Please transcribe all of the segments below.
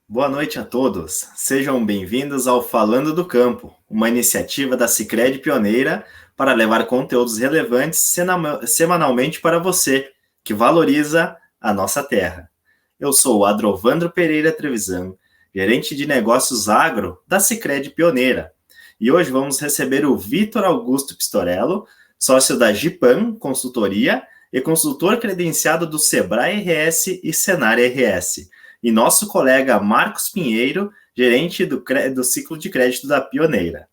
Boa noite a todos. Sejam bem-vindos ao Falando do Campo, uma iniciativa da Sicredi Pioneira para levar conteúdos relevantes semanalmente para você, que valoriza a nossa terra. Eu sou o Adrovandro Pereira Trevisan, gerente de negócios agro da Sicredi Pioneira. E hoje vamos receber o Vitor Augusto Pistorello, sócio da Gipan Consultoria e consultor credenciado do Sebrae RS e Senar RS, e nosso colega Marcos Pinheiro, gerente do ciclo de crédito da Pioneira.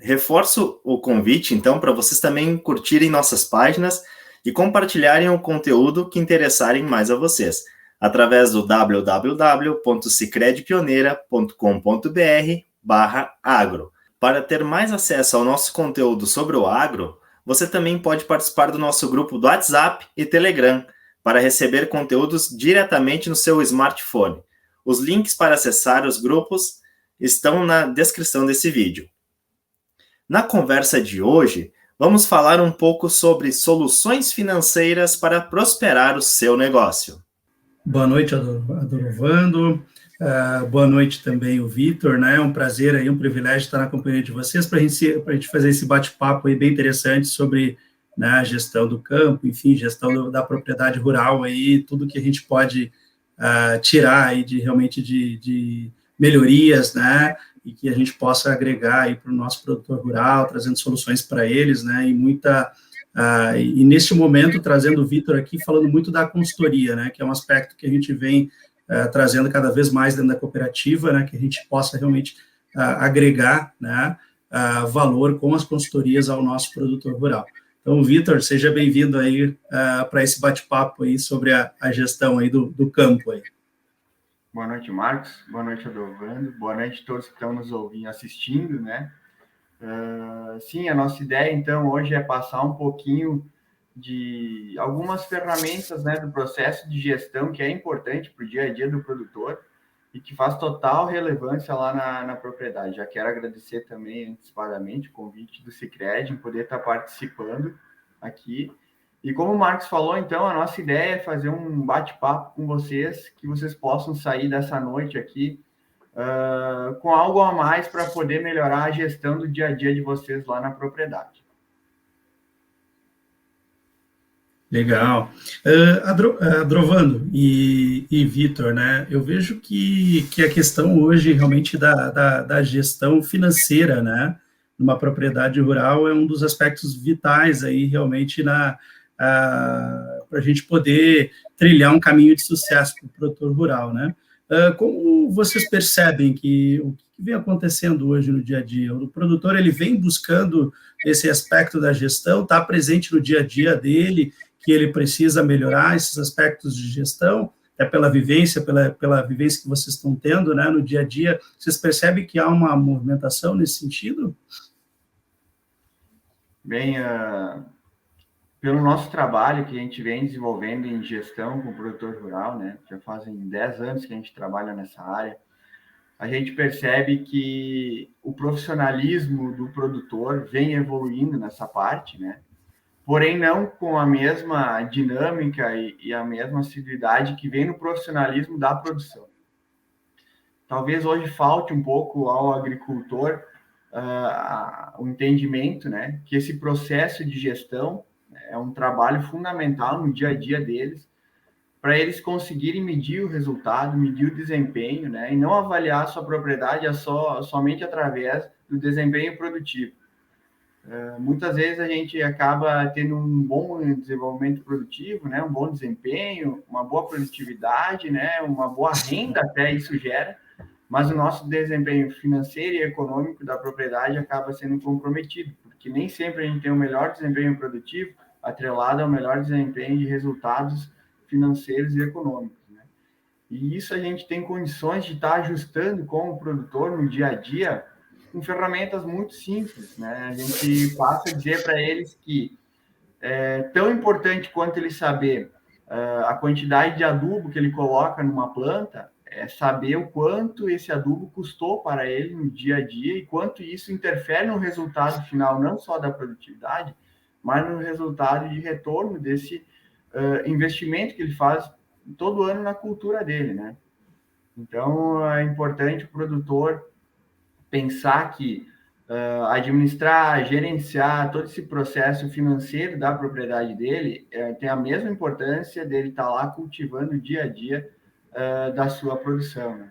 Reforço o convite, então, para vocês também curtirem nossas páginas e compartilharem o conteúdo que interessarem mais a vocês, através do www.sicredipioneira.com.br/agro. Para ter mais acesso ao nosso conteúdo sobre o agro, você também pode participar do nosso grupo do WhatsApp e Telegram, para receber conteúdos diretamente no seu smartphone. Os links para acessar os grupos estão na descrição desse vídeo. Na conversa de hoje, vamos falar um pouco sobre soluções financeiras para prosperar o seu negócio. Boa noite, Adorovando. Boa noite também, o Vitor, né? É um prazer aí, um privilégio estar na companhia de vocês para a gente fazer esse bate-papo aí bem interessante sobre, né, a gestão do campo, enfim, gestão da propriedade rural aí, tudo que a gente pode tirar aí realmente de melhorias, né? E que a gente possa agregar aí para o nosso produtor rural, trazendo soluções para eles, né? E neste momento, trazendo o Vitor aqui, falando muito da consultoria, né, que é um aspecto que a gente vem trazendo cada vez mais dentro da cooperativa, né, que a gente possa realmente agregar, né, valor com as consultorias ao nosso produtor rural. Então, Vitor, seja bem-vindo aí para esse bate-papo aí sobre a gestão aí do campo aí. Boa noite, Marcos. Boa noite, Adovando. Boa noite a todos que estão nos ouvindo, assistindo, né? Sim, a nossa ideia, então, hoje é passar um pouquinho de algumas ferramentas, né, do processo de gestão que é importante para o dia a dia do produtor e que faz total relevância lá na propriedade. Já quero agradecer também antecipadamente o convite do Sicredi em poder estar participando aqui. E como o Marcos falou, então, a nossa ideia é fazer um bate-papo com vocês, que vocês possam sair dessa noite aqui com algo a mais para poder melhorar a gestão do dia a dia de vocês lá na propriedade. Legal. Adrovando e Vitor, né, eu vejo que a questão hoje realmente da gestão financeira, né, numa propriedade rural é um dos aspectos vitais aí realmente para a gente poder trilhar um caminho de sucesso para o produtor rural, né? Como vocês percebem que o que vem acontecendo hoje no dia a dia? O produtor ele vem buscando esse aspecto da gestão, está presente no dia a dia dele, que ele precisa melhorar esses aspectos de gestão, pela vivência, pela vivência que vocês estão tendo, né, no dia a dia. Vocês percebem que há uma movimentação nesse sentido? Bem, pelo nosso trabalho que a gente vem desenvolvendo em gestão com o produtor rural, né, já fazem 10 anos que a gente trabalha nessa área, a gente percebe que o profissionalismo do produtor vem evoluindo nessa parte, né? Porém não com a mesma dinâmica e a mesma assiduidade que vem no profissionalismo da produção. Talvez hoje falte um pouco ao agricultor o entendimento, né, que esse processo de gestão é um trabalho fundamental no dia a dia deles, para eles conseguirem medir o resultado, medir o desempenho, né, e não avaliar a sua propriedade somente através do desempenho produtivo. Muitas vezes a gente acaba tendo um bom desenvolvimento produtivo, né, um bom desempenho, uma boa produtividade, né, uma boa renda até isso gera, mas o nosso desempenho financeiro e econômico da propriedade acaba sendo comprometido, porque nem sempre a gente tem o melhor desempenho produtivo atrelado ao melhor desempenho de resultados financeiros e econômicos, né? E isso a gente tem condições de estar ajustando com o produtor no dia a dia com ferramentas muito simples, né? A gente passa a dizer para eles que é tão importante quanto ele saber a quantidade de adubo que ele coloca numa planta, é saber o quanto esse adubo custou para ele no dia a dia e quanto isso interfere no resultado final, não só da produtividade, mas no resultado de retorno desse investimento que ele faz todo ano na cultura dele, né? Então, é importante o produtor pensar que administrar, gerenciar todo esse processo financeiro da propriedade dele tem a mesma importância dele estar lá cultivando o dia a dia da sua produção, né?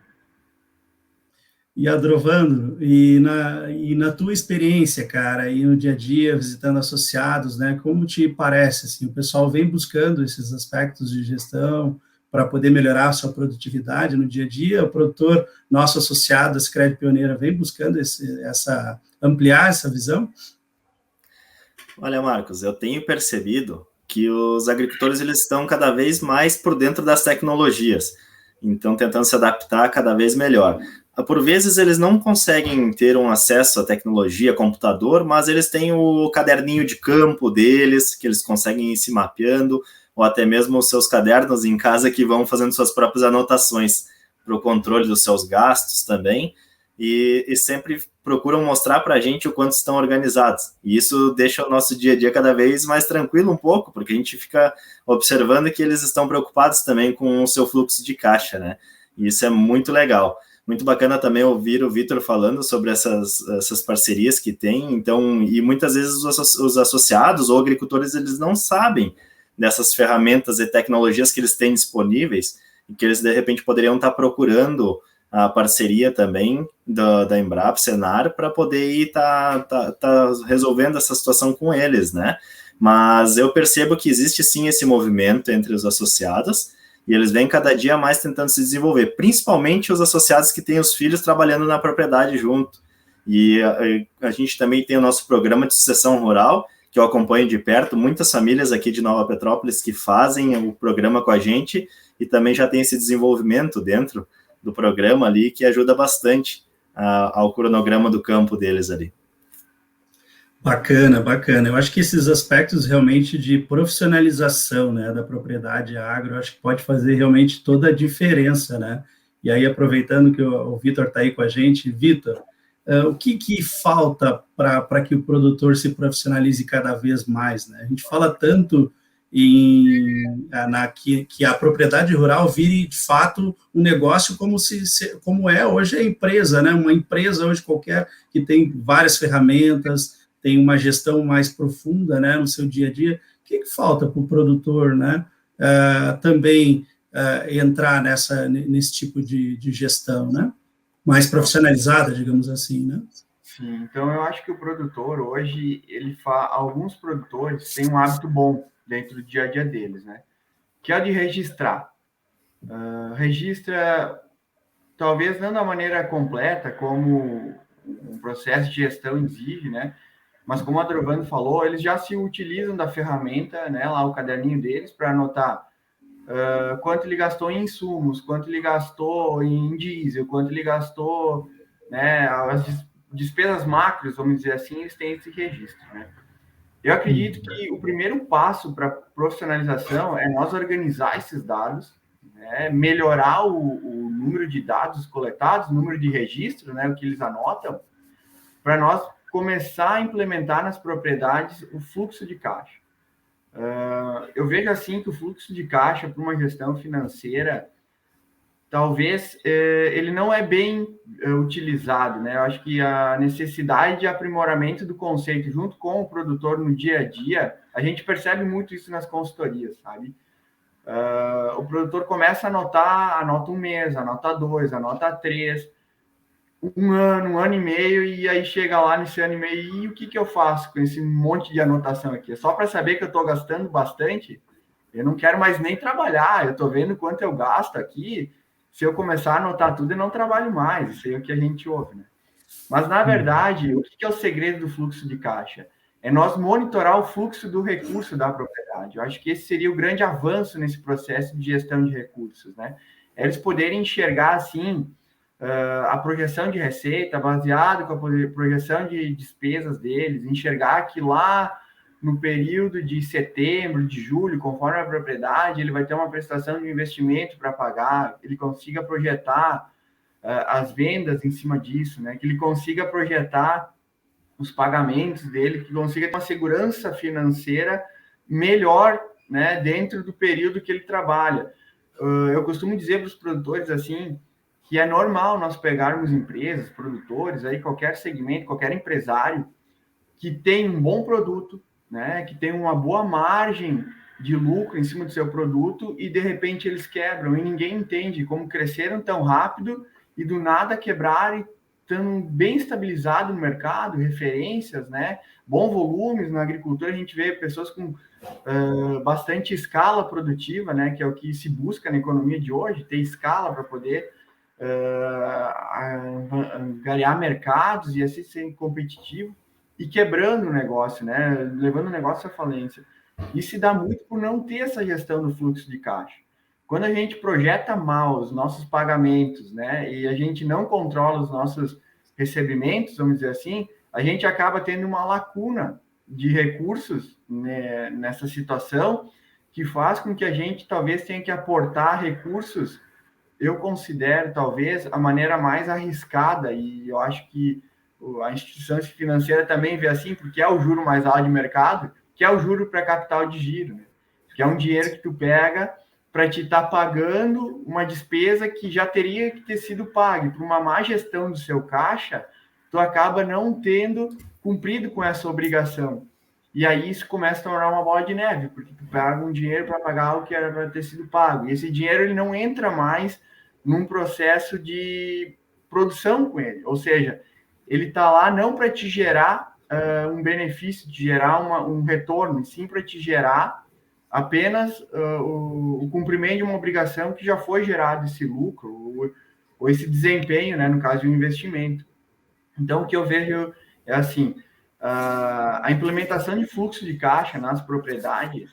E Adrovando, e na tua experiência, cara, aí no dia a dia, visitando associados, né, como te parece, assim, o pessoal vem buscando esses aspectos de gestão para poder melhorar a sua produtividade no dia a dia, o produtor, nosso associado, a Sicredi Pioneira, vem buscando ampliar essa visão? Olha, Marcos, eu tenho percebido que os agricultores eles estão cada vez mais por dentro das tecnologias, então tentando se adaptar cada vez melhor. Por vezes eles não conseguem ter um acesso à tecnologia, computador, mas eles têm o caderninho de campo deles, que eles conseguem ir se mapeando, ou até mesmo os seus cadernos em casa que vão fazendo suas próprias anotações para o controle dos seus gastos também, e sempre procuram mostrar para a gente o quanto estão organizados. E isso deixa o nosso dia a dia cada vez mais tranquilo um pouco, porque a gente fica observando que eles estão preocupados também com o seu fluxo de caixa, né? E isso é muito legal. Muito bacana também ouvir o Vitor falando sobre essas parcerias que tem. Então, e muitas vezes os associados ou agricultores, eles não sabem dessas ferramentas e tecnologias que eles têm disponíveis e que eles, de repente, poderiam estar procurando a parceria também da Embrapa, Senar, para poder ir tá resolvendo essa situação com eles, né? Mas eu percebo que existe sim esse movimento entre os associados e eles vêm cada dia mais tentando se desenvolver, principalmente os associados que têm os filhos trabalhando na propriedade junto. E a gente também tem o nosso programa de sucessão rural, que eu acompanho de perto, muitas famílias aqui de Nova Petrópolis que fazem o programa com a gente e também já tem esse desenvolvimento dentro do programa ali, que ajuda bastante ao cronograma do campo deles ali. Bacana, bacana. Eu acho que esses aspectos realmente de profissionalização, né, da propriedade agro, eu acho que pode fazer realmente toda a diferença, né? E aí, aproveitando que o Vitor está aí com a gente, Vitor, o que falta para que o produtor se profissionalize cada vez mais, né? A gente fala tanto que a propriedade rural vire, de fato, um negócio como é hoje a empresa, né? Uma empresa hoje qualquer que tem várias ferramentas, tem uma gestão mais profunda, né, no seu dia a dia. O que falta para o produtor, né, também entrar nesse tipo de gestão, né? Mais profissionalizada, digamos assim, né? Sim, então eu acho que o produtor hoje, alguns produtores têm um hábito bom dentro do dia a dia deles, né? Que é o de registrar. Registra, talvez não da maneira completa, como um processo de gestão exige, né? Mas como a Adrovando falou, eles já se utilizam da ferramenta, né? Lá o caderninho deles para anotar quanto ele gastou em insumos, quanto ele gastou em diesel, quanto ele gastou, né? As despesas macros, vamos dizer assim, eles têm esse registro, né? Eu acredito que o primeiro passo para profissionalização é nós organizar esses dados, né, melhorar o número de dados coletados, o número de registros, né, o que eles anotam, para nós começar a implementar nas propriedades o fluxo de caixa. Eu vejo assim que o fluxo de caixa para uma gestão financeira, talvez ele não é bem utilizado, né? Eu acho que a necessidade de aprimoramento do conceito junto com o produtor no dia a dia, a gente percebe muito isso nas consultorias, sabe? O produtor começa a anotar, anota um mês, anota 2, anota 3, um ano e meio, e aí chega lá nesse ano e meio, e o que eu faço com esse monte de anotação aqui? É só para saber que eu estou gastando bastante? Eu não quero mais nem trabalhar, eu estou vendo quanto eu gasto aqui. Se eu começar a anotar tudo, eu não trabalho mais. Isso aí é o que a gente ouve, né? Mas, na verdade, o que é o segredo do fluxo de caixa? É nós monitorar o fluxo do recurso da propriedade. Eu acho que esse seria o grande avanço nesse processo de gestão de recursos, né? É eles poderem enxergar, assim, a projeção de receita baseado com a projeção de despesas deles, enxergar que lá no período de setembro, de julho, conforme a propriedade, ele vai ter uma prestação de investimento para pagar, ele consiga projetar as vendas em cima disso, né? Que ele consiga projetar os pagamentos dele, que consiga ter uma segurança financeira melhor, né, dentro do período que ele trabalha. Eu costumo dizer para os produtores assim, que é normal nós pegarmos empresas, produtores, aí qualquer segmento, qualquer empresário que tem um bom produto, né, que tem uma boa margem de lucro em cima do seu produto e de repente eles quebram e ninguém entende como cresceram tão rápido e do nada quebrarem, estão bem estabilizado no mercado, referências, né, bons volumes na agricultura. A gente vê pessoas com bastante escala produtiva, né, que é o que se busca na economia de hoje, ter escala para poder ganhar mercados e assim ser competitivo, e quebrando o negócio, né, levando o negócio à falência. Isso se dá muito por não ter essa gestão do fluxo de caixa. Quando a gente projeta mal os nossos pagamentos, né, e a gente não controla os nossos recebimentos, vamos dizer assim, a gente acaba tendo uma lacuna de recursos, né, nessa situação, que faz com que a gente talvez tenha que aportar recursos. Eu considero talvez a maneira mais arriscada, e eu acho que a instituição financeira também vê assim, porque é o juro mais alto de mercado, que é o juro para capital de giro, né? Que é um dinheiro que tu pega para te estar pagando uma despesa que já teria que ter sido paga. Por uma má gestão do seu caixa, tu acaba não tendo cumprido com essa obrigação. E aí isso começa a tornar uma bola de neve, porque tu paga um dinheiro para pagar algo que era para ter sido pago. E esse dinheiro ele não entra mais num processo de produção com ele. Ou seja, ele está lá não para te gerar um benefício, te gerar um retorno, e sim para te gerar apenas o cumprimento de uma obrigação que já foi gerado esse lucro, ou esse desempenho, né, no caso de um investimento. Então, o que eu vejo é assim, a implementação de fluxo de caixa nas propriedades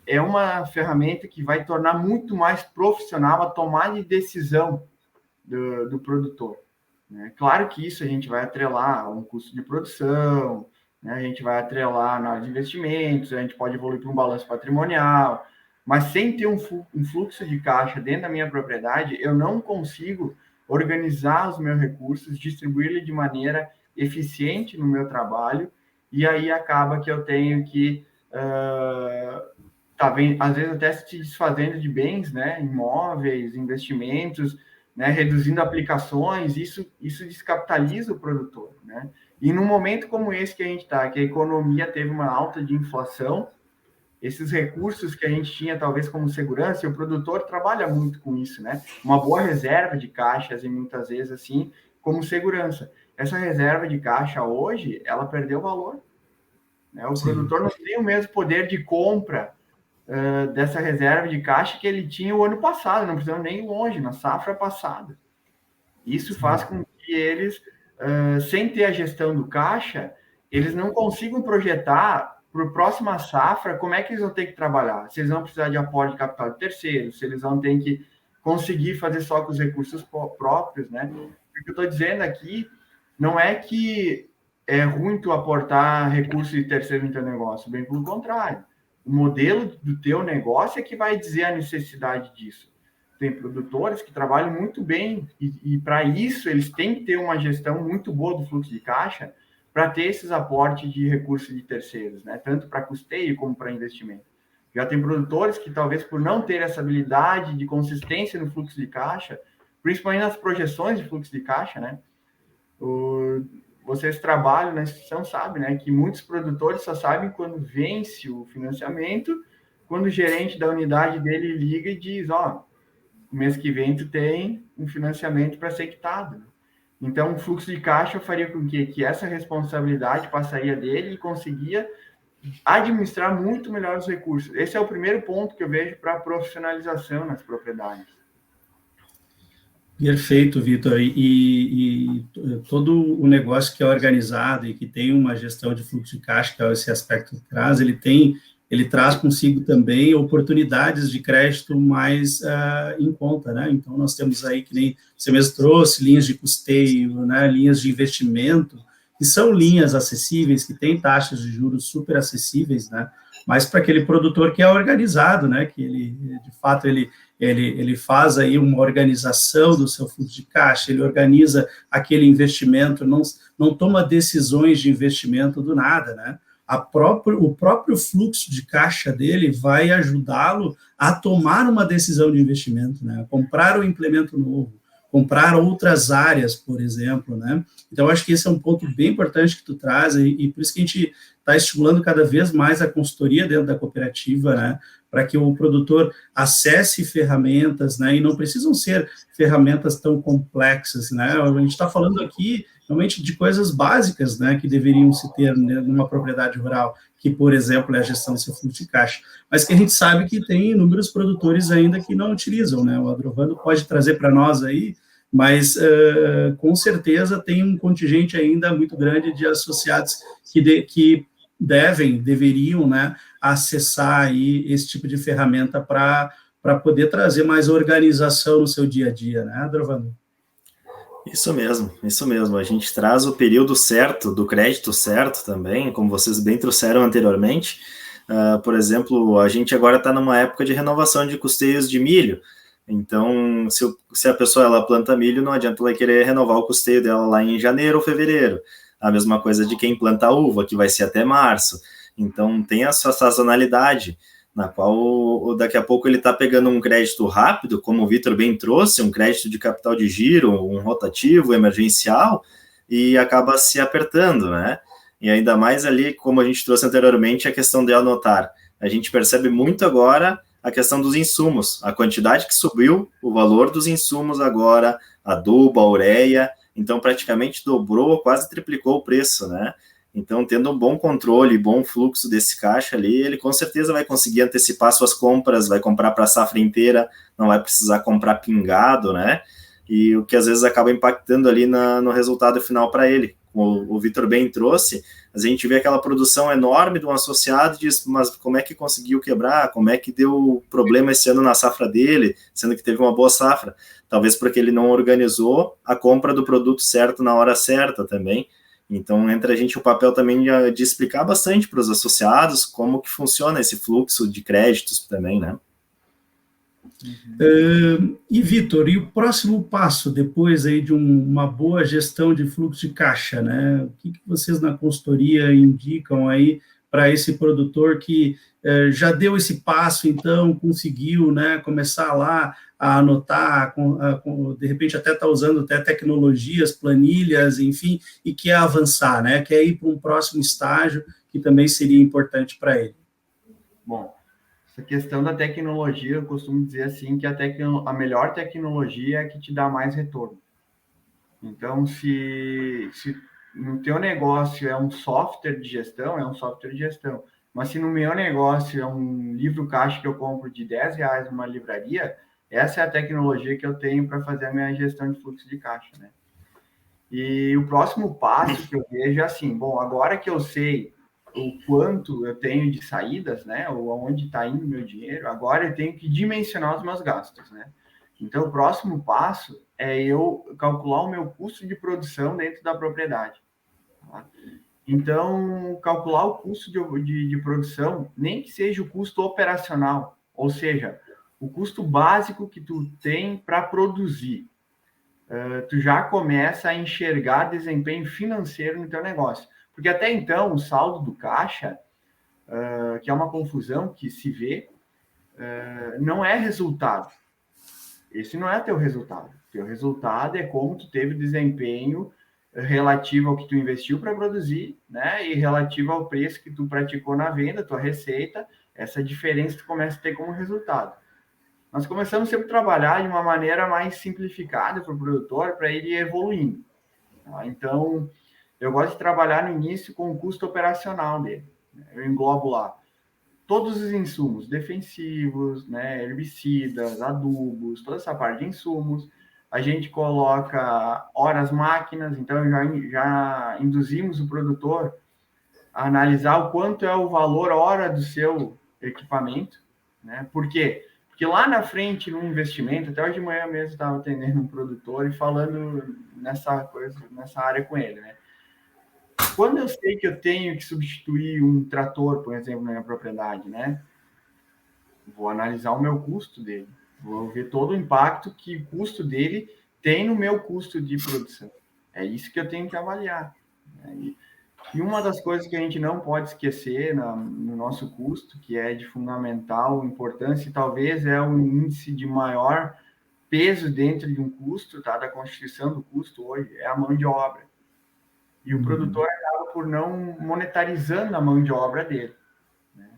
é uma ferramenta que vai tornar muito mais profissional a tomada de decisão do produtor. Né? Claro que isso a gente vai atrelar a um custo de produção, né? A gente vai atrelar na área de investimentos, a gente pode evoluir para um balanço patrimonial, mas sem ter um fluxo de caixa dentro da minha propriedade, eu não consigo organizar os meus recursos, distribuí-los de maneira eficiente no meu trabalho, e aí acaba que eu tenho que às vezes até se desfazendo de bens, né, imóveis, investimentos, né, reduzindo aplicações. Isso descapitaliza o produtor, né? E num momento como esse que a gente está, que a economia teve uma alta de inflação, esses recursos que a gente tinha talvez como segurança, e o produtor trabalha muito com isso, né? Uma boa reserva de caixas, e muitas vezes assim, como segurança. Essa reserva de caixa hoje, ela perdeu valor, né? O produtor não tem o mesmo poder de compra dessa reserva de caixa que ele tinha o ano passado, não precisamos nem ir longe, na safra passada. Isso faz com que eles, sem ter a gestão do caixa, eles não consigam projetar para a próxima safra como é que eles vão ter que trabalhar, se eles vão precisar de aporte de capital de terceiros, se eles vão ter que conseguir fazer só com os recursos próprios, né? O que eu estou dizendo aqui não é que é ruim tu aportar recursos de terceiro no teu negócio, bem pelo contrário. O modelo do teu negócio é que vai dizer a necessidade disso. Tem produtores que trabalham muito bem e para isso eles têm que ter uma gestão muito boa do fluxo de caixa para ter esses aportes de recursos de terceiros, né? Tanto para custeio como para investimento. Já tem produtores que talvez por não ter essa habilidade de consistência no fluxo de caixa, principalmente nas projeções de fluxo de caixa, né? Vocês trabalham na instituição, sabem, né, que muitos produtores só sabem quando vence o financiamento, quando o gerente da unidade dele liga e diz, mês que vem tu tem um financiamento para ser quitado. Então, o fluxo de caixa faria com que essa responsabilidade passaria dele e conseguia administrar muito melhor os recursos. Esse é o primeiro ponto que eu vejo para a profissionalização nas propriedades. Perfeito, Vitor. E todo o negócio que é organizado e que tem uma gestão de fluxo de caixa, que é esse aspecto que traz, ele traz consigo também oportunidades de crédito mais em conta, né? Então, nós temos aí, que nem você mesmo trouxe, linhas de custeio, né? Linhas de investimento, que são linhas acessíveis, que têm taxas de juros super acessíveis, né? Mas para aquele produtor que é organizado, né? Que ele, de fato, ele faz aí uma organização do seu fluxo de caixa, ele organiza aquele investimento, não toma decisões de investimento do nada, né? O próprio fluxo de caixa dele vai ajudá-lo a tomar uma decisão de investimento, né? A comprar um implemento novo, comprar outras áreas, por exemplo, né? Então, acho que esse é um ponto bem importante que tu traz, e por isso que a gente está estimulando cada vez mais a consultoria dentro da cooperativa, né? Para que o produtor acesse ferramentas, né? E não precisam ser ferramentas tão complexas, né? A gente está falando aqui realmente de coisas básicas, né? Que deveriam se ter, né, numa propriedade rural, que, por exemplo, é a gestão do seu fluxo de caixa, mas que a gente sabe que tem inúmeros produtores ainda que não utilizam, né? O Adrovando pode trazer para nós aí, mas com certeza tem um contingente ainda muito grande de associados que deveriam, né, acessar aí esse tipo de ferramenta para poder trazer mais organização no seu dia a dia, né, Adrovando? Isso mesmo, isso mesmo. A gente traz o período certo, do crédito certo também, como vocês bem trouxeram anteriormente. Por exemplo, a gente agora está numa época de renovação de custeios de milho. Então, se a pessoa ela planta milho, não adianta ela querer renovar o custeio dela lá em janeiro ou fevereiro. A mesma coisa de quem planta uva, que vai ser até março. Então, tem a sua sazonalidade, na qual daqui a pouco ele está pegando um crédito rápido, como o Vitor bem trouxe, um crédito de capital de giro, um rotativo, emergencial, e acaba se apertando, né? E ainda mais ali, como a gente trouxe anteriormente, a questão de anotar. A gente percebe muito agora a questão dos insumos, a quantidade que subiu, o valor dos insumos agora, adubo, a ureia, então praticamente dobrou, quase triplicou o preço, né? Então, tendo um bom controle, bom fluxo desse caixa ali, ele com certeza vai conseguir antecipar suas compras, vai comprar para a safra inteira, não vai precisar comprar pingado, né? E o que às vezes acaba impactando ali no resultado final para ele. Como o Vitor bem trouxe, a gente vê aquela produção enorme de um associado e diz, mas como é que conseguiu quebrar? Como é que deu problema esse ano na safra dele, sendo que teve uma boa safra? Talvez porque ele não organizou a compra do produto certo na hora certa também. Então, entra a gente o papel também de explicar bastante para os associados como que funciona esse fluxo de créditos também, né? E, Vitor, e o próximo passo, depois aí de uma boa gestão de fluxo de caixa, né? O que vocês na consultoria indicam aí para esse produtor que já deu esse passo, então, conseguiu, né, começar lá a anotar, de repente até está usando até tecnologias, planilhas, enfim, e quer avançar, né? Quer ir para um próximo estágio que também seria importante para ele. Bom, essa questão da tecnologia, eu costumo dizer assim que a melhor tecnologia é a que te dá mais retorno. Então, se no teu negócio é um software de gestão, é um software de gestão. Mas se no meu negócio é um livro caixa que eu compro de R$10 numa livraria, essa é a tecnologia que eu tenho para fazer a minha gestão de fluxo de caixa, né? E o próximo passo que eu vejo é assim, bom, agora que eu sei o quanto eu tenho de saídas, né, ou aonde está indo o meu dinheiro, agora eu tenho que dimensionar os meus gastos, né? Então, o próximo passo é eu calcular o meu custo de produção dentro da propriedade. Tá? Então, calcular o custo de produção, nem que seja o custo operacional, ou seja, o custo básico que tu tem para produzir. Tu já começa a enxergar desempenho financeiro no teu negócio. Porque até então, o saldo do caixa, que é uma confusão que se vê, não é resultado. Esse não é teu resultado. Teu resultado é como tu teve desempenho relativo ao que tu investiu para produzir, né? E relativo ao preço que tu praticou na venda, tua receita, essa diferença tu começa a ter como resultado. Nós começamos sempre a trabalhar de uma maneira mais simplificada para o produtor, para ele ir evoluindo. Tá? Então, eu gosto de trabalhar no início com o custo operacional dele. Eu englobo lá todos os insumos defensivos, né, herbicidas, adubos, toda essa parte de insumos. A gente coloca horas máquinas, então já induzimos o produtor a analisar o quanto é o valor hora do seu equipamento, né? Por quê? Porque lá na frente, no investimento, até hoje de manhã mesmo estava atendendo um produtor e falando nessa área com ele, né? Quando eu sei que eu tenho que substituir um trator, por exemplo, na minha propriedade, né? Vou analisar o meu custo dele. Vou ver todo o impacto que o custo dele tem no meu custo de produção. É isso que eu tenho que avaliar. Né? E uma das coisas que a gente não pode esquecer no nosso custo, que é de fundamental importância, e talvez é o índice de maior peso dentro de um custo, tá? Da constituição do custo hoje, é a mão de obra. E o produtor acaba por não monetarizando a mão de obra dele, né?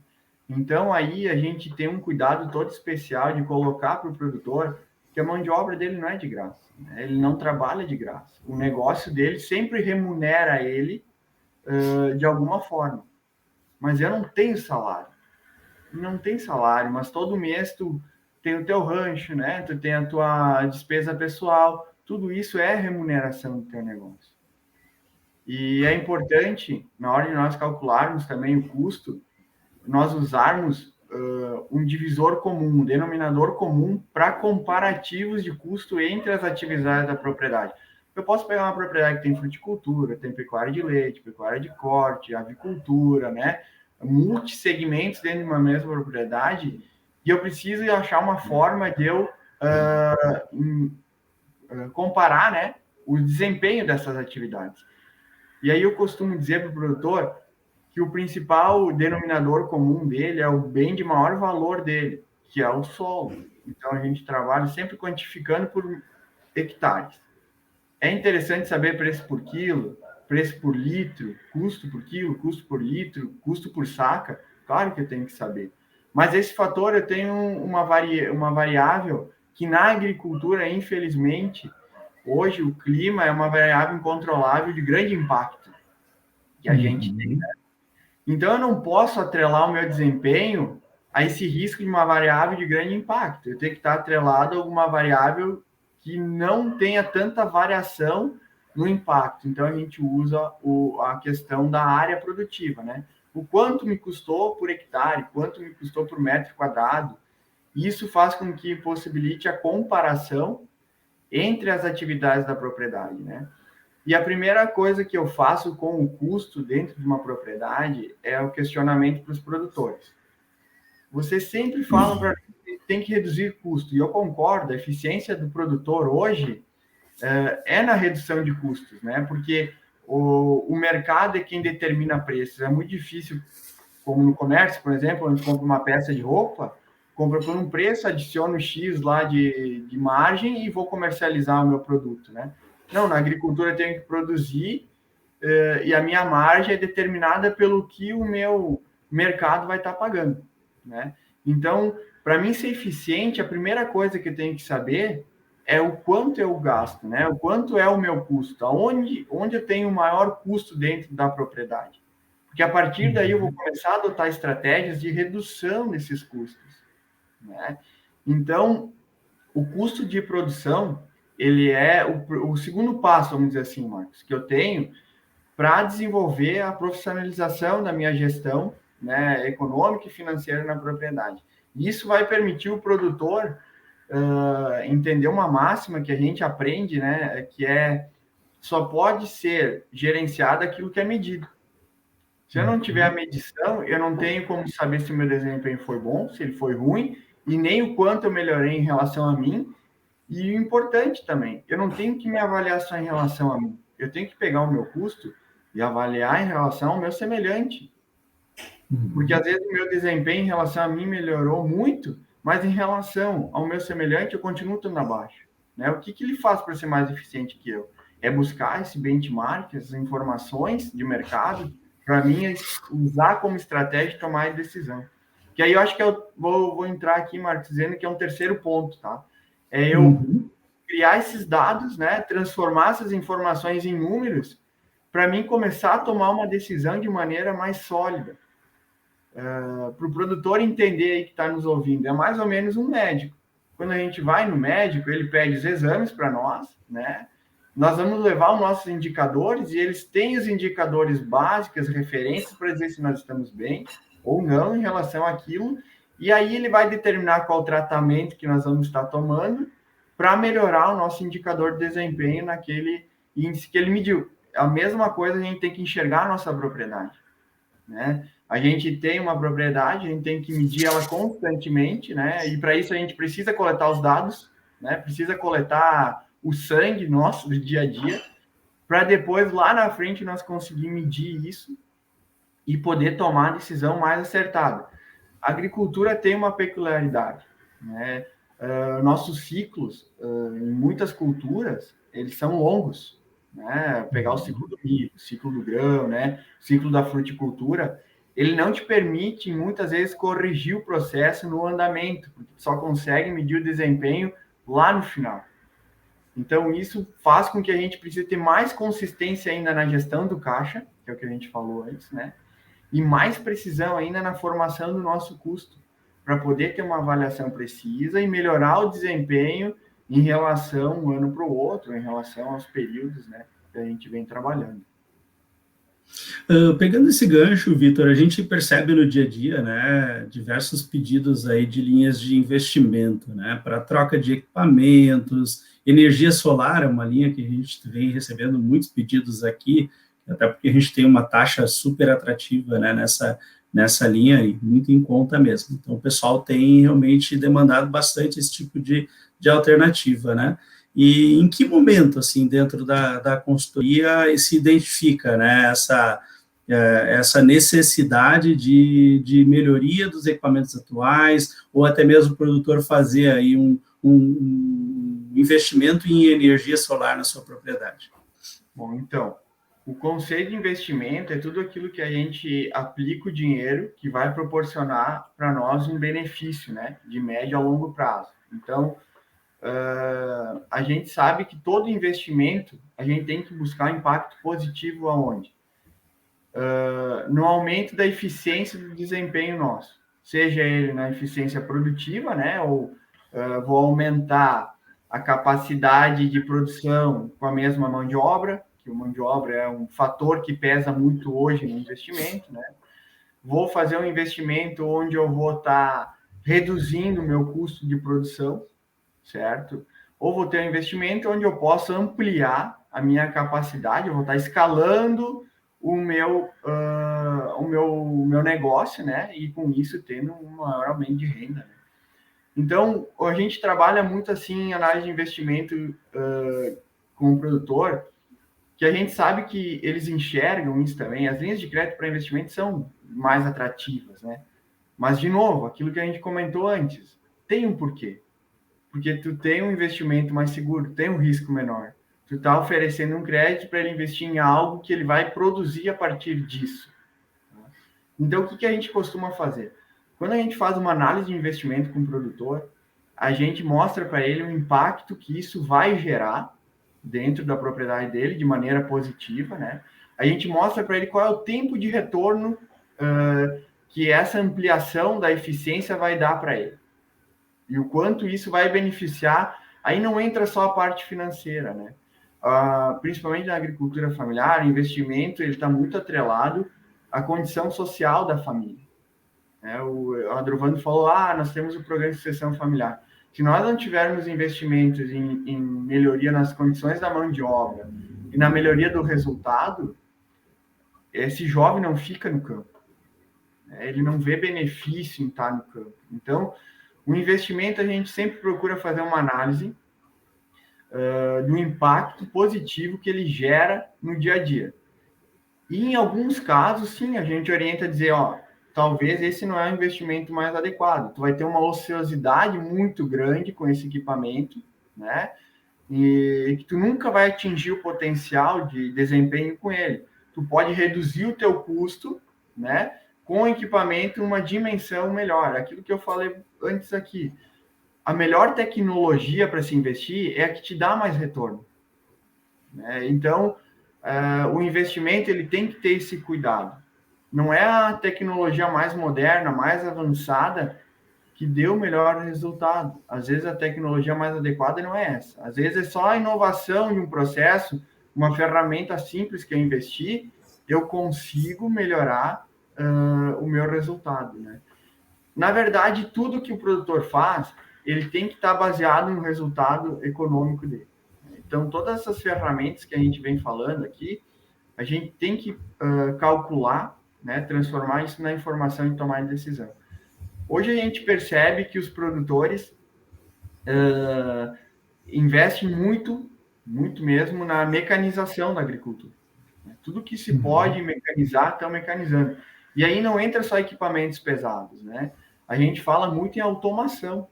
Então, aí a gente tem um cuidado todo especial de colocar para o produtor que a mão de obra dele não é de graça, né? Ele não trabalha de graça. O negócio dele sempre remunera ele de alguma forma. Mas eu não tenho salário. Não tem salário, mas todo mês tu tem o teu rancho, né? Tu tem a tua despesa pessoal. Tudo isso é remuneração do teu negócio. E é importante, na hora de nós calcularmos também o custo, nós usarmos um divisor comum, um denominador comum para comparativos de custo entre as atividades da propriedade. Eu posso pegar uma propriedade que tem fruticultura, tem pecuária de leite, pecuária de corte, avicultura, né? Multissegmentos dentro de uma mesma propriedade, e eu preciso achar uma forma de eu comparar, né, o desempenho dessas atividades. E aí eu costumo dizer para o produtor que o principal denominador comum dele é o bem de maior valor dele, que é o solo. Então, a gente trabalha sempre quantificando por hectares. É interessante saber preço por quilo, preço por litro, custo por quilo, custo por litro, custo por saca. Claro que eu tenho que saber. Mas esse fator, eu tenho uma variável que na agricultura, infelizmente, hoje o clima é uma variável incontrolável de grande impacto que a gente tem, né? Então, eu não posso atrelar o meu desempenho a esse risco de uma variável de grande impacto. Eu tenho que estar atrelado a alguma variável que não tenha tanta variação no impacto. Então, a gente usa a questão da área produtiva, né? O quanto me custou por hectare, quanto me custou por metro quadrado. Isso faz com que possibilite a comparação entre as atividades da propriedade, né? E a primeira coisa que eu faço com o custo dentro de uma propriedade é o questionamento para os produtores. Vocês sempre falam para mim que tem que reduzir custo, e eu concordo, a eficiência do produtor hoje é na redução de custos, né? Porque o mercado é quem determina preços. É muito difícil, como no comércio, por exemplo, onde compra uma peça de roupa, compra por um preço, adiciono X lá de margem e vou comercializar o meu produto, né? Não, na agricultura eu tenho que produzir e a minha margem é determinada pelo que o meu mercado vai estar pagando, né? Então, para mim ser eficiente, a primeira coisa que eu tenho que saber é o quanto eu gasto, né? O quanto é o meu custo, onde eu tenho o maior custo dentro da propriedade. Porque a partir daí eu vou começar a adotar estratégias de redução desses custos, né? Então, o custo de produção, ele é o segundo passo, vamos dizer assim, Marcos, que eu tenho para desenvolver a profissionalização da minha gestão, né, econômica e financeira na propriedade. Isso vai permitir o produtor entender uma máxima que a gente aprende, né, que só pode ser gerenciado aquilo que é medido. Se eu não tiver a medição, eu não tenho como saber se o meu desempenho foi bom, se ele foi ruim, e nem o quanto eu melhorei em relação a mim. E o importante também, eu não tenho que me avaliar só em relação a mim. Eu tenho que pegar o meu custo e avaliar em relação ao meu semelhante. Porque às vezes o meu desempenho em relação a mim melhorou muito, mas em relação ao meu semelhante eu continuo estando abaixo, né? O que ele faz para ser mais eficiente que eu? É buscar esse benchmark, essas informações de mercado, para mim usar como estratégia de tomar a decisão. Que aí eu acho que eu vou entrar aqui, Marcos, dizendo que é um terceiro ponto, tá? É eu criar esses dados, né? Transformar essas informações em números, para mim começar a tomar uma decisão de maneira mais sólida. Para o produtor entender aí que está nos ouvindo, é mais ou menos um médico. Quando a gente vai no médico, ele pede os exames para nós, né? Nós vamos levar os nossos indicadores e eles têm os indicadores básicos, referências para dizer se nós estamos bem ou não em relação àquilo, e aí ele vai determinar qual tratamento que nós vamos estar tomando para melhorar o nosso indicador de desempenho naquele índice que ele mediu. A mesma coisa a gente tem que enxergar a nossa propriedade, né? A gente tem uma propriedade, a gente tem que medir ela constantemente, né? E para isso a gente precisa coletar os dados, né? Precisa coletar o sangue nosso do dia a dia, para depois, lá na frente, nós conseguir medir isso e poder tomar a decisão mais acertada. A agricultura tem uma peculiaridade, né? nossos ciclos, em muitas culturas, eles são longos, né? Pegar o ciclo do milho, o ciclo do grão, né? O ciclo da fruticultura, ele não te permite, muitas vezes, corrigir o processo no andamento, porque tu só consegue medir o desempenho lá no final. Então, isso faz com que a gente precise ter mais consistência ainda na gestão do caixa, que é o que a gente falou antes, né? E mais precisão ainda na formação do nosso custo, para poder ter uma avaliação precisa e melhorar o desempenho em relação um ano para o outro, em relação aos períodos, né, que a gente vem trabalhando. Pegando esse gancho, Vitor, a gente percebe no dia a dia, né, diversos pedidos aí de linhas de investimento, né, para troca de equipamentos, energia solar é uma linha que a gente vem recebendo muitos pedidos aqui, até porque a gente tem uma taxa super atrativa, né, nessa linha e muito em conta mesmo. Então, o pessoal tem realmente demandado bastante esse tipo de alternativa, né? E em que momento, assim, dentro da consultoria se identifica, né, essa necessidade de melhoria dos equipamentos atuais, ou até mesmo o produtor fazer aí um investimento em energia solar na sua propriedade? Bom, então, o conceito de investimento é tudo aquilo que a gente aplica o dinheiro que vai proporcionar para nós um benefício, né, de médio a longo prazo. Então, a gente sabe que todo investimento, a gente tem que buscar impacto positivo aonde? No aumento da eficiência do desempenho nosso. Seja ele na eficiência produtiva, né? Ou vou aumentar a capacidade de produção com a mesma mão de obra, que a mão de obra é um fator que pesa muito hoje no investimento, né? Vou fazer um investimento onde eu vou estar reduzindo o meu custo de produção, certo? Ou vou ter um investimento onde eu posso ampliar a minha capacidade, eu vou estar escalando o meu negócio, né? E com isso tendo um maior aumento de renda. Né? Então, a gente trabalha muito assim em análise de investimento com o produtor, que a gente sabe que eles enxergam isso também. As linhas de crédito para investimento são mais atrativas, né? Mas, de novo, aquilo que a gente comentou antes, tem um porquê. Porque tu tem um investimento mais seguro, tem um risco menor. Tu está oferecendo um crédito para ele investir em algo que ele vai produzir a partir disso. Então, o que a gente costuma fazer? Quando a gente faz uma análise de investimento com o produtor, a gente mostra para ele o impacto que isso vai gerar dentro da propriedade dele, de maneira positiva, né? A gente mostra para ele qual é o tempo de retorno que essa ampliação da eficiência vai dar para ele. E o quanto isso vai beneficiar, aí não entra só a parte financeira, né? Principalmente na agricultura familiar, o investimento ele está muito atrelado à condição social da família. O Adrovando falou, nós temos o programa de sucessão familiar. Se nós não tivermos investimentos em melhoria nas condições da mão de obra e na melhoria do resultado, esse jovem não fica no campo. Ele não vê benefício em estar no campo. Então, o investimento, a gente sempre procura fazer uma análise do impacto positivo que ele gera no dia a dia. E em alguns casos, sim, a gente orienta a dizer, talvez esse não é o investimento mais adequado. Tu vai ter uma ociosidade muito grande com esse equipamento, né? E que tu nunca vai atingir o potencial de desempenho com ele. Tu pode reduzir o teu custo, né? Com o equipamento uma dimensão melhor. Aquilo que eu falei antes aqui. A melhor tecnologia para se investir é a que te dá mais retorno. Né? Então, o investimento ele tem que ter esse cuidado. Não é a tecnologia mais moderna, mais avançada, que dê o melhor resultado. Às vezes, a tecnologia mais adequada não é essa. Às vezes, é só a inovação de um processo, uma ferramenta simples que eu investi, eu consigo melhorar o meu resultado. Né? Na verdade, tudo que o produtor faz, ele tem que estar baseado no resultado econômico dele. Então, todas essas ferramentas que a gente vem falando aqui, a gente tem que calcular, né, transformar isso na informação e tomar decisão. Hoje a gente percebe que os produtores investem muito, muito mesmo na mecanização da agricultura. Tudo que se pode mecanizar, estão mecanizando. E aí não entra só equipamentos pesados, né? A gente fala muito em automação.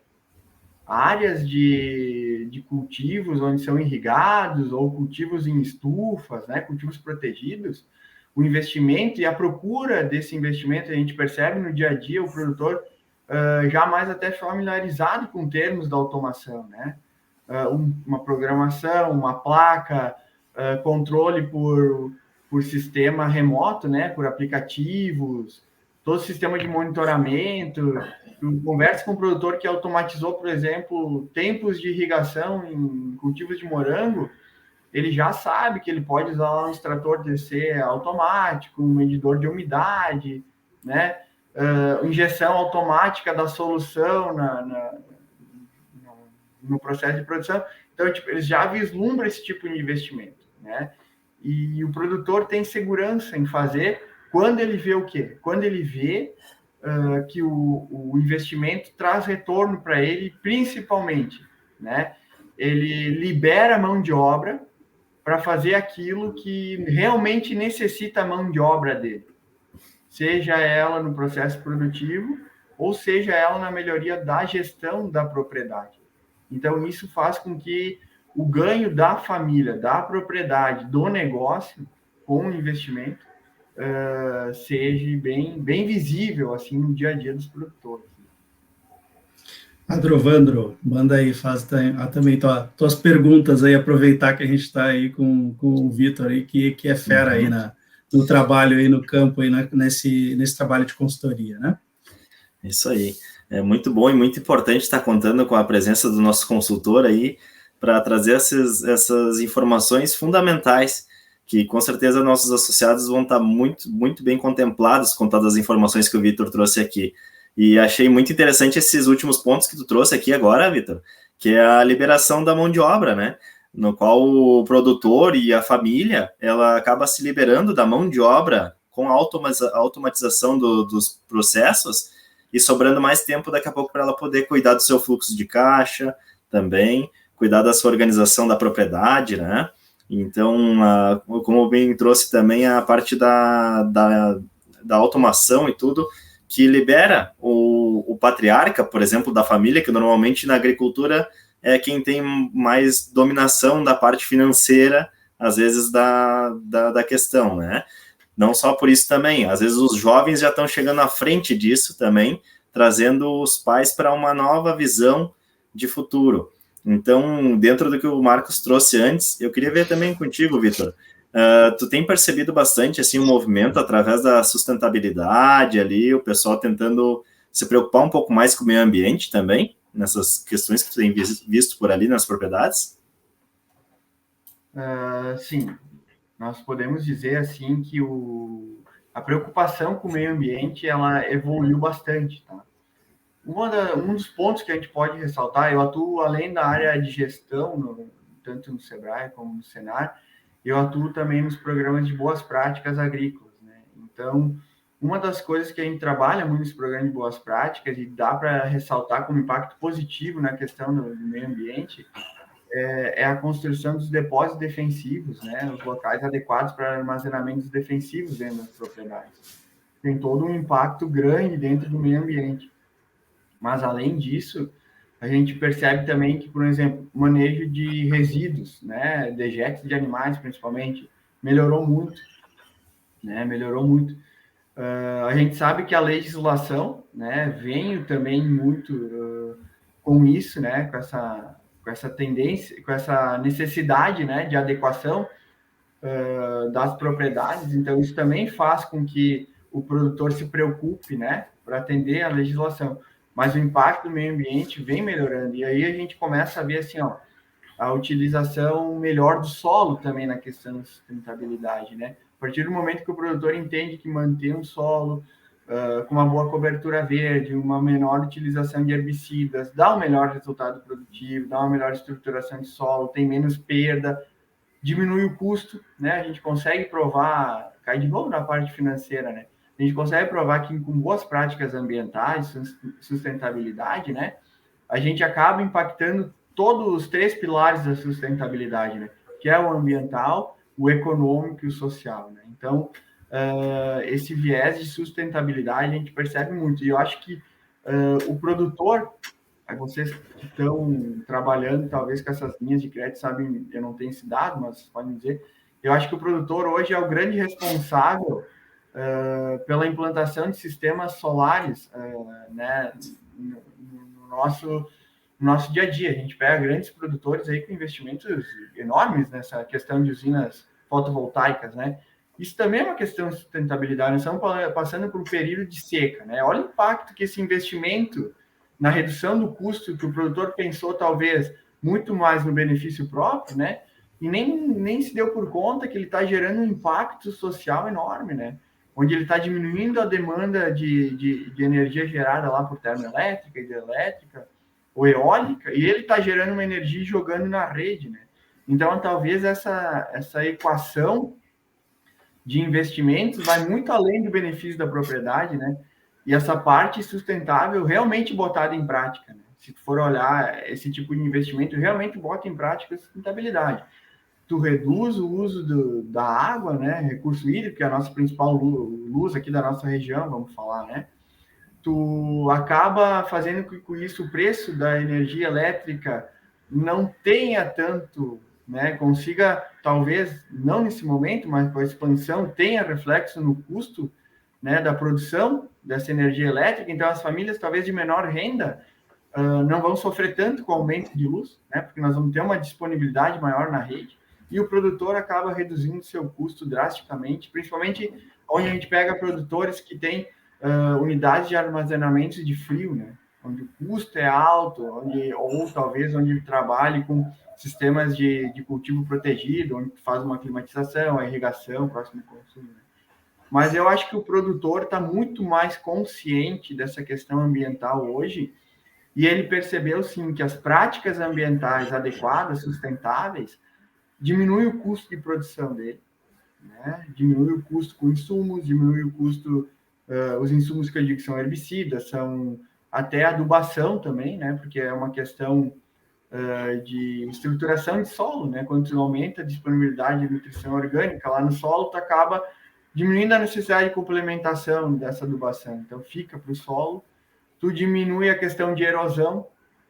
áreas de cultivos onde são irrigados ou cultivos em estufas, né, cultivos protegidos, o investimento e a procura desse investimento, a gente percebe no dia a dia o produtor já mais até familiarizado com termos da automação, né? Uma programação, uma placa, controle por sistema remoto, né? Por aplicativos, todo o sistema de monitoramento. Eu converso com um produtor que automatizou, por exemplo, tempos de irrigação em cultivos de morango. Ele já sabe que ele pode usar lá um extrator DC automático, um medidor de umidade, né? Injeção automática da solução no processo de produção. Então, tipo, eles já vislumbram esse tipo de investimento, né? E o produtor tem segurança em fazer quando ele vê o quê? Quando ele vê que o investimento traz retorno para ele, principalmente, né? Ele libera a mão de obra para fazer aquilo que realmente necessita a mão de obra dele, seja ela no processo produtivo ou seja ela na melhoria da gestão da propriedade. Então, isso faz com que o ganho da família, da propriedade, do negócio, com o investimento, seja bem visível assim no dia a dia dos produtores. Adrovandro, manda aí, faz também tuas perguntas aí, aproveitar que a gente está aí com o Vitor aí, que é fera aí no trabalho aí no campo, aí nesse trabalho de consultoria, né? Isso aí. É muito bom e muito importante estar contando com a presença do nosso consultor aí para trazer essas informações fundamentais que com certeza nossos associados vão estar muito, muito bem contemplados com todas as informações que o Vitor trouxe aqui. E achei muito interessante esses últimos pontos que tu trouxe aqui agora, Vitor, que é a liberação da mão de obra, né? No qual o produtor e a família, ela acaba se liberando da mão de obra com a automatização dos processos e sobrando mais tempo daqui a pouco para ela poder cuidar do seu fluxo de caixa também, cuidar da sua organização da propriedade, né? Então, como bem trouxe também a parte da automação e tudo, que libera o patriarca, por exemplo, da família, que normalmente na agricultura é quem tem mais dominação da parte financeira, às vezes, da questão, né? Não só por isso também, às vezes os jovens já estão chegando à frente disso também, trazendo os pais para uma nova visão de futuro. Então, dentro do que o Marcos trouxe antes, eu queria ver também contigo, Vitor. Tu tem percebido bastante assim um movimento através da sustentabilidade ali, o pessoal tentando se preocupar um pouco mais com o meio ambiente também, nessas questões que tu tem visto por ali nas propriedades? Sim, nós podemos dizer assim que a preocupação com o meio ambiente ela evoluiu bastante, tá? Um dos pontos que a gente pode ressaltar, eu atuo além da área de gestão, tanto no Sebrae como no Senar, eu atuo também nos programas de boas práticas agrícolas, né? Então, uma das coisas que a gente trabalha muito nos programas de boas práticas e dá para ressaltar como impacto positivo na questão do meio ambiente é a construção dos depósitos defensivos, né? Os locais adequados para armazenamentos defensivos dentro das propriedades. Tem todo um impacto grande dentro do meio ambiente. Mas, além disso, a gente percebe também que, por exemplo, o manejo de resíduos, né, dejetos de animais, principalmente, melhorou muito, né, melhorou muito. A gente sabe que a legislação, né, vem também muito com isso, né, com essa tendência, com essa necessidade, né, de adequação das propriedades. Então, isso também faz com que o produtor se preocupe, né, para atender a legislação. Mas o impacto do meio ambiente vem melhorando. E aí a gente começa a ver assim, ó, a utilização melhor do solo também na questão da sustentabilidade, né? A partir do momento que o produtor entende que manter um solo com uma boa cobertura verde, uma menor utilização de herbicidas, dá um melhor resultado produtivo, dá uma melhor estruturação de solo, tem menos perda, diminui o custo, né? A gente consegue provar, cai de novo na parte financeira, né? A gente consegue provar que com boas práticas ambientais, sustentabilidade, né? A gente acaba impactando todos os três pilares da sustentabilidade, né? Que é o ambiental, o econômico e o social, né? Então, esse viés de sustentabilidade a gente percebe muito. E eu acho que o produtor, Aí vocês que estão trabalhando, talvez, com essas linhas de crédito, sabem, eu não tenho esse dado, mas podem dizer, eu acho que o produtor hoje é o grande responsável pela implantação de sistemas solares, né, no nosso dia a dia. A gente pega grandes produtores aí com investimentos enormes nessa questão de usinas fotovoltaicas, né? Isso também é uma questão de sustentabilidade. Nós estamos passando por um período de seca, né? Olha o impacto que esse investimento na redução do custo que o produtor pensou, talvez, muito mais no benefício próprio, né? E nem se deu por conta que ele está gerando um impacto social enorme, né? Onde ele está diminuindo a demanda de energia gerada lá por termoelétrica, hidrelétrica ou eólica, e ele está gerando uma energia e jogando na rede, né? Então, talvez essa equação de investimentos vai muito além do benefício da propriedade, né? E essa parte sustentável realmente botada em prática, né? Se for olhar esse tipo de investimento, realmente bota em prática a sustentabilidade. Tu reduz o uso da água, né? Recurso hídrico, que é a nossa principal luz aqui da nossa região, vamos falar, né? Tu acaba fazendo que com isso o preço da energia elétrica não tenha tanto, né? Consiga, talvez, não nesse momento, mas com a expansão, tenha reflexo no custo, né, da produção dessa energia elétrica. Então, as famílias, talvez de menor renda, não vão sofrer tanto com o aumento de luz, né? Porque nós vamos ter uma disponibilidade maior na rede. E o produtor acaba reduzindo seu custo drasticamente, principalmente onde a gente pega produtores que têm unidades de armazenamento de frio, né? Onde o custo é alto, ou talvez onde ele trabalhe com sistemas de cultivo protegido, onde faz uma climatização, a irrigação, próximo consumo. Né? Mas eu acho que o produtor está muito mais consciente dessa questão ambiental hoje, e ele percebeu, sim, que as práticas ambientais adequadas, sustentáveis, diminuem o custo de produção dele, né? Diminui o custo com insumos, diminui o custo, os insumos que eu digo que são herbicidas, são até adubação também, né? Porque é uma questão de estruturação de solo, né? Quando tu aumenta a disponibilidade de nutrição orgânica lá no solo, tu acaba diminuindo a necessidade de complementação dessa adubação. Então, fica para o solo. Tu diminui a questão de erosão,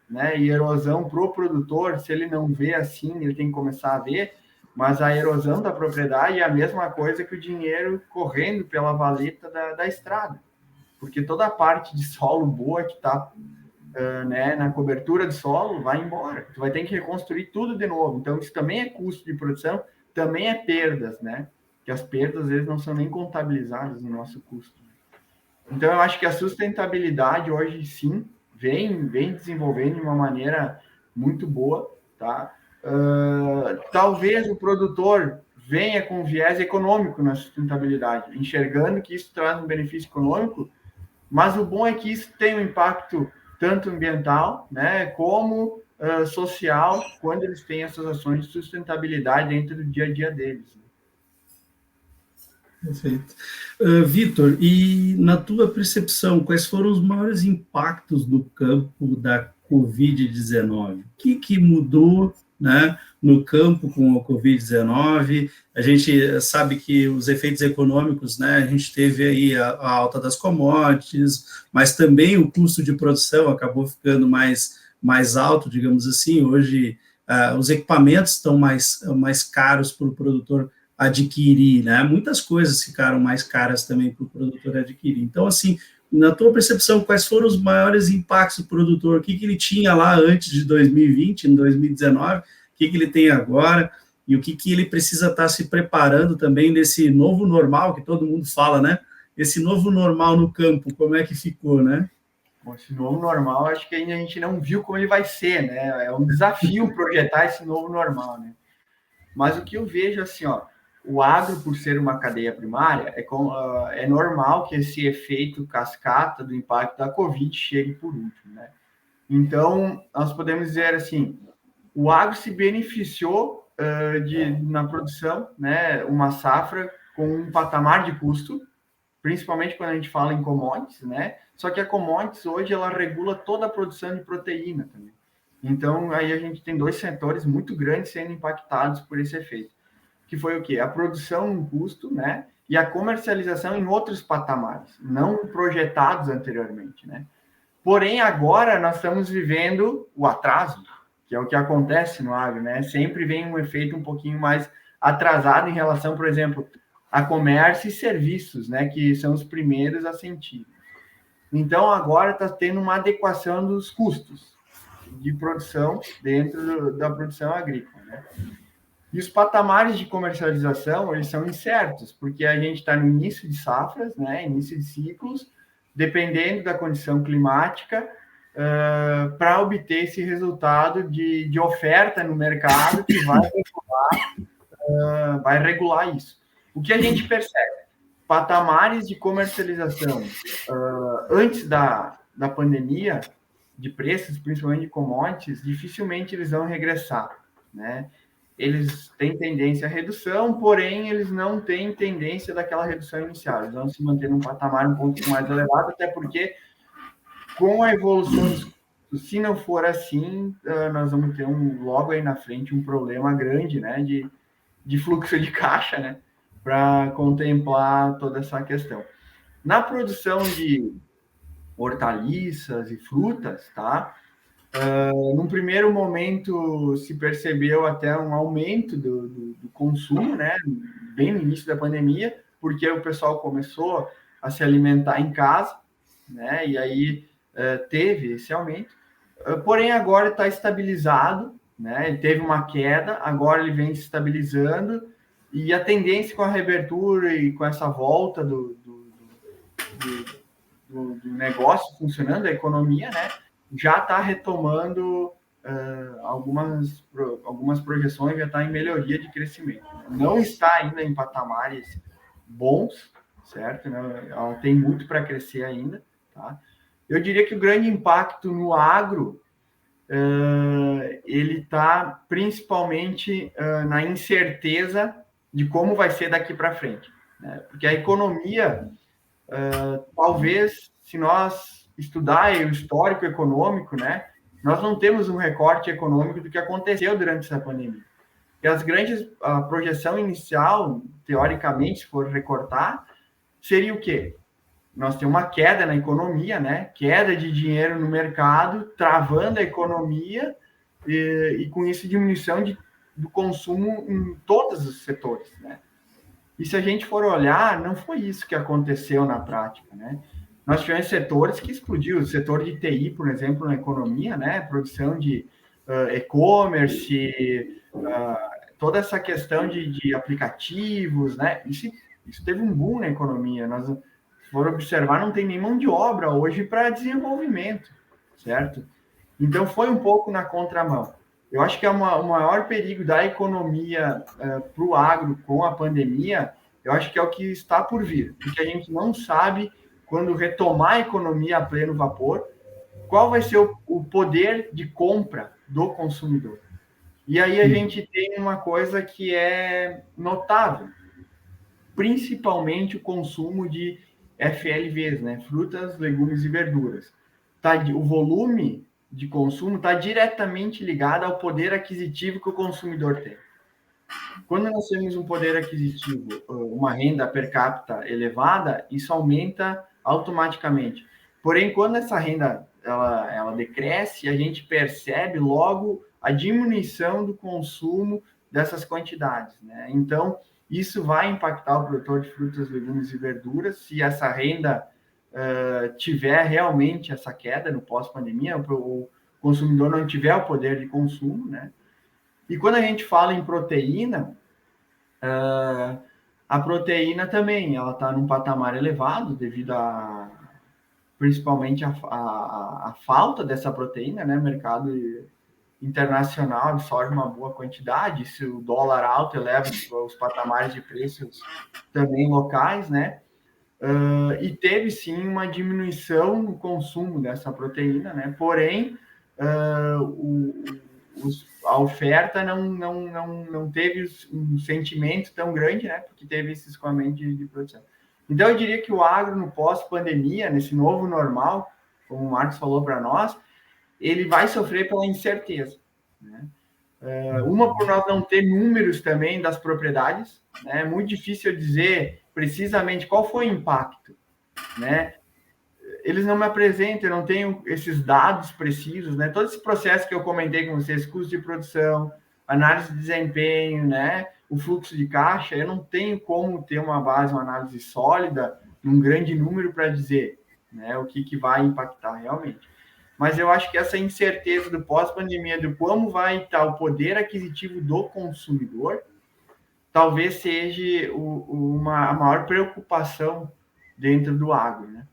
né? E erosão para o produtor, se ele não vê assim, ele tem que começar a ver, mas a erosão da propriedade é a mesma coisa que o dinheiro correndo pela valeta da estrada, porque toda a parte de solo boa que está né, na cobertura de solo vai embora, tu vai ter que reconstruir tudo de novo, então isso também é custo de produção, também é perdas, né? Que as perdas às vezes não são nem contabilizadas no nosso custo. Então eu acho que a sustentabilidade hoje sim vem desenvolvendo de uma maneira muito boa, tá? Talvez o produtor venha com viés econômico na sustentabilidade, enxergando que isso traz um benefício econômico, mas o bom é que isso tem um impacto tanto ambiental, né, como social, quando eles têm essas ações de sustentabilidade dentro do dia a dia deles. Perfeito. Vitor, e na tua percepção, quais foram os maiores impactos no campo da Covid-19? O que mudou, né, no campo com a Covid-19? A gente sabe que os efeitos econômicos, né, a gente teve aí a alta das commodities, mas também o custo de produção acabou ficando mais alto, digamos assim. Hoje, os equipamentos estão mais caros para o produtor adquirir, né? Muitas coisas ficaram mais caras também para o produtor adquirir. Então, assim, na tua percepção, quais foram os maiores impactos do produtor? O que ele tinha lá antes de 2020, em 2019? O que ele tem agora? E o que ele precisa estar se preparando também nesse novo normal, que todo mundo fala, né? Esse novo normal no campo, como é que ficou, né? Bom, esse novo normal, acho que ainda a gente não viu como ele vai ser, né? É um desafio projetar esse novo normal, né? Mas o que eu vejo, assim, ó, o agro, por ser uma cadeia primária, é normal que esse efeito cascata do impacto da Covid chegue por último, né? Então, nós podemos dizer assim, o agro se beneficiou na produção, né, uma safra com um patamar de custo, principalmente quando a gente fala em commodities, né? Só que a commodities hoje ela regula toda a produção de proteína também. Então, aí a gente tem dois setores muito grandes sendo impactados por esse efeito. Que foi o quê? A produção no custo, né? E a comercialização em outros patamares, não projetados anteriormente, né? Porém, agora nós estamos vivendo o atraso, que é o que acontece no agro, né? Sempre vem um efeito um pouquinho mais atrasado em relação, por exemplo, a comércio e serviços, né? Que são os primeiros a sentir. Então, agora está tendo uma adequação dos custos de produção dentro da produção agrícola, né? E os patamares de comercialização, eles são incertos, porque a gente está no início de safras, né? Início de ciclos, dependendo da condição climática, para obter esse resultado de oferta no mercado que vai regular isso. O que a gente percebe? Patamares de comercialização antes da pandemia, de preços, principalmente de commodities, dificilmente eles vão regressar, né? Eles têm tendência à redução, porém, eles não têm tendência daquela redução inicial. Eles vão se manter num patamar um pouco mais elevado, até porque, com a evolução dos custos, se não for assim, nós vamos ter logo aí na frente um problema grande, né, de fluxo de caixa, né, para contemplar toda essa questão. Na produção de hortaliças e frutas, tá? Num primeiro momento se percebeu até um aumento do consumo, né? Bem no início da pandemia, porque o pessoal começou a se alimentar em casa, né? E aí teve esse aumento. Porém, agora está estabilizado, né? Ele teve uma queda, agora ele vem se estabilizando, e a tendência com a reabertura e com essa volta do negócio funcionando, a economia, né? Já está retomando algumas projeções, já está em melhoria de crescimento. Não está ainda em patamares bons, certo? Ela tem muito para crescer ainda, tá? Eu diria que o grande impacto no agro, ele está principalmente na incerteza de como vai ser daqui para frente, né? Porque a economia, talvez, se nós estudar o histórico econômico, né, nós não temos um recorte econômico do que aconteceu durante essa pandemia. E a projeção inicial, teoricamente, se for recortar, seria o quê? Nós temos uma queda na economia, né, queda de dinheiro no mercado, travando a economia e com isso diminuição do consumo em todos os setores, né? E se a gente for olhar, não foi isso que aconteceu na prática, né? Nós tivemos setores que explodiu, o setor de TI, por exemplo, na economia, né? Produção de e-commerce, toda essa questão de aplicativos, né? Isso teve um boom na economia. Nós, se for observar, não tem nem mão de obra hoje para desenvolvimento, certo? Então, foi um pouco na contramão. Eu acho que o maior perigo da economia para o agro com a pandemia, eu acho que é o que está por vir, porque a gente não sabe, quando retomar a economia a pleno vapor, qual vai ser o poder de compra do consumidor. E aí a gente tem uma coisa que é notável, principalmente o consumo de FLVs, né? Frutas, legumes e verduras. O volume de consumo está diretamente ligado ao poder aquisitivo que o consumidor tem. Quando nós temos um poder aquisitivo, uma renda per capita elevada, isso aumenta automaticamente. Porém, quando essa renda ela decresce, a gente percebe logo a diminuição do consumo dessas quantidades, né? Então, isso vai impactar o produtor de frutas, legumes e verduras, se essa renda tiver realmente essa queda no pós-pandemia, o consumidor não tiver o poder de consumo, né? E quando a gente fala em proteína, a proteína também, ela está num patamar elevado devido principalmente a falta dessa proteína, né? O mercado internacional absorve uma boa quantidade, se o dólar alto eleva os patamares de preços também locais, né? E teve sim uma diminuição no consumo dessa proteína, né? Porém, a oferta não teve um sentimento tão grande, né? Porque teve esse escoamento de produção. Então, eu diria que o agro, no pós-pandemia, nesse novo normal, como o Marcos falou para nós, ele vai sofrer pela incerteza, né? Uma, por nós não ter números também das propriedades, né? É muito difícil dizer precisamente qual foi o impacto, né? eles não me apresentam, eu não tenho esses dados precisos, né? Todo esse processo que eu comentei com vocês, custo de produção, análise de desempenho, né? O fluxo de caixa, eu não tenho como ter uma base, uma análise sólida, num grande número para dizer, né, o que vai impactar realmente. Mas eu acho que essa incerteza do pós-pandemia, do como vai estar o poder aquisitivo do consumidor, talvez seja a maior preocupação dentro do agro, né?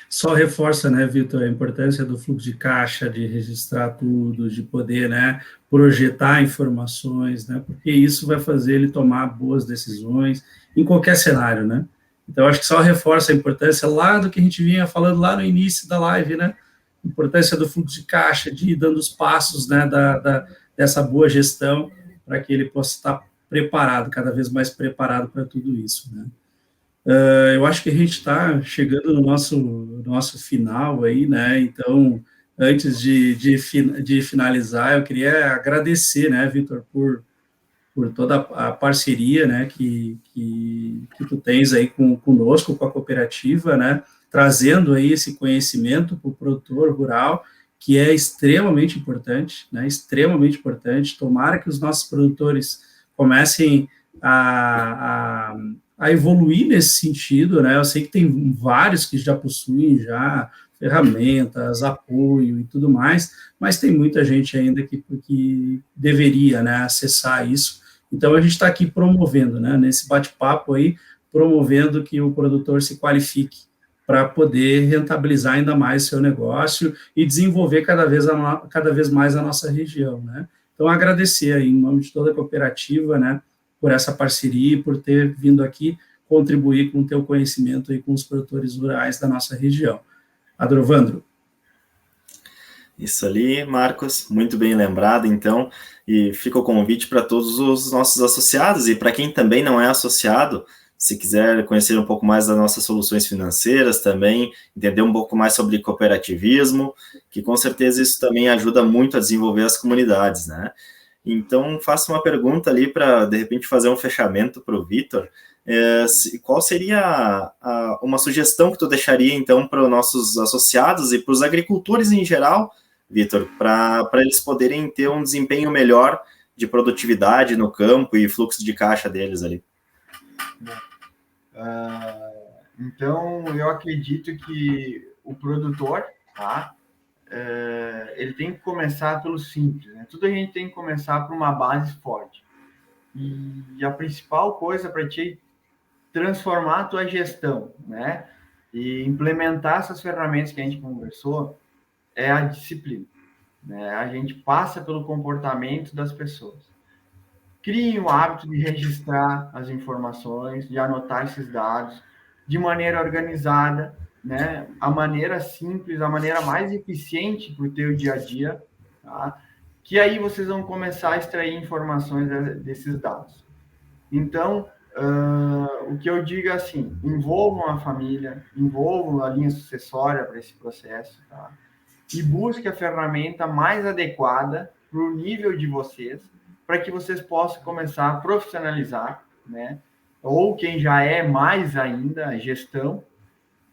Só reforça, né, Vitor, a importância do fluxo de caixa, de registrar tudo, de poder, né, projetar informações, né, porque isso vai fazer ele tomar boas decisões em qualquer cenário, né. Então, acho que só reforça a importância lá do que a gente vinha falando lá no início da live, né, a importância do fluxo de caixa, de ir dando os passos, né, dessa boa gestão, para que ele possa estar preparado, cada vez mais preparado para tudo isso, né. Eu acho que a gente está chegando no nosso final aí, né? Então, antes de finalizar, eu queria agradecer, né, Vitor, por toda a parceria, né, que tu tens aí conosco, com a cooperativa, né, trazendo aí esse conhecimento para o produtor rural, que é extremamente importante, né, extremamente importante. Tomara que os nossos produtores comecem a evoluir nesse sentido, né? Eu sei que tem vários que já possuem já ferramentas, apoio e tudo mais, mas tem muita gente ainda que deveria, né, acessar isso. Então, a gente está aqui promovendo, né, nesse bate-papo aí, promovendo que o produtor se qualifique para poder rentabilizar ainda mais seu negócio e desenvolver cada vez mais a nossa região, né. Então, agradecer aí, em nome de toda a cooperativa, né, por essa parceria e por ter vindo aqui contribuir com o teu conhecimento aí com os produtores rurais da nossa região. Adrovandro. Isso ali, Marcos, muito bem lembrado, então, e fica o convite para todos os nossos associados e para quem também não é associado, se quiser conhecer um pouco mais das nossas soluções financeiras também, entender um pouco mais sobre cooperativismo, que com certeza isso também ajuda muito a desenvolver as comunidades, né? Então, faço uma pergunta ali para, de repente, fazer um fechamento para o Vitor. Qual seria uma sugestão que tu deixaria, então, para os nossos associados e para os agricultores em geral, Vitor, para eles poderem ter um desempenho melhor de produtividade no campo e fluxo de caixa deles ali? Então, eu acredito que o produtor, tá? Ele tem que começar pelo simples, né? Tudo a gente tem que começar por uma base forte. E a principal coisa para te transformar a tua gestão, né? E implementar essas ferramentas que a gente conversou é a disciplina, né? A gente passa pelo comportamento das pessoas. Criem o hábito de registrar as informações, de anotar esses dados de maneira organizada, né? A maneira simples, a maneira mais eficiente para o teu dia a dia, tá? Que aí vocês vão começar a extrair informações desses dados. Então, o que eu digo é assim, envolvam a família, envolvam a linha sucessória para esse processo, tá? E busque a ferramenta mais adequada para o nível de vocês, para que vocês possam começar a profissionalizar, né? Ou quem já é mais ainda, a gestão,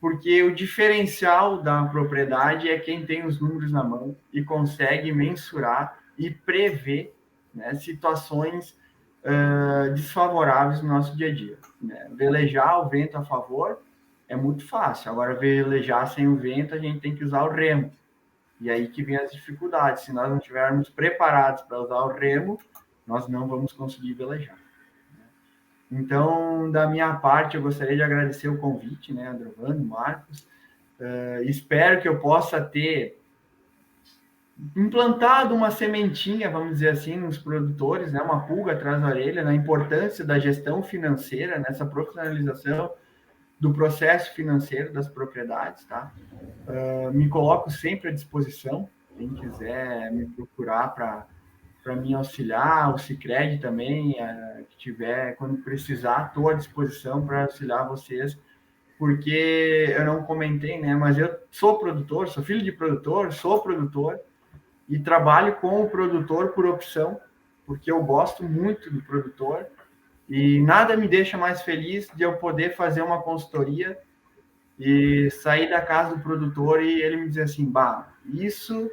porque o diferencial da propriedade é quem tem os números na mão e consegue mensurar e prever, né, situações desfavoráveis no nosso dia a dia, né? Velejar o vento a favor é muito fácil, agora velejar sem o vento a gente tem que usar o remo, e aí que vem as dificuldades. Se nós não estivermos preparados para usar o remo, nós não vamos conseguir velejar. Então, da minha parte, eu gostaria de agradecer o convite, né, Adrovando, Marcos. Espero que eu possa ter implantado uma sementinha, vamos dizer assim, nos produtores, né, uma pulga atrás da orelha, na importância da gestão financeira, nessa profissionalização do processo financeiro das propriedades, tá? Me coloco sempre à disposição, quem quiser me procurar para me auxiliar, o Sicredi também, que tiver, quando precisar, estou à disposição para auxiliar vocês, porque eu não comentei, né, mas eu sou produtor, sou filho de produtor, sou produtor, e trabalho com o produtor por opção, porque eu gosto muito do produtor, e nada me deixa mais feliz de eu poder fazer uma consultoria e sair da casa do produtor e ele me dizer assim, bah, isso,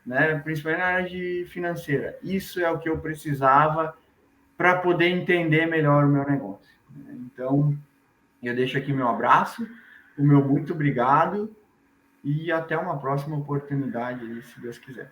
né, principalmente na área de financeira, isso é o que eu precisava para poder entender melhor o meu negócio. Então, eu deixo aqui meu abraço, o meu muito obrigado e até uma próxima oportunidade, se Deus quiser.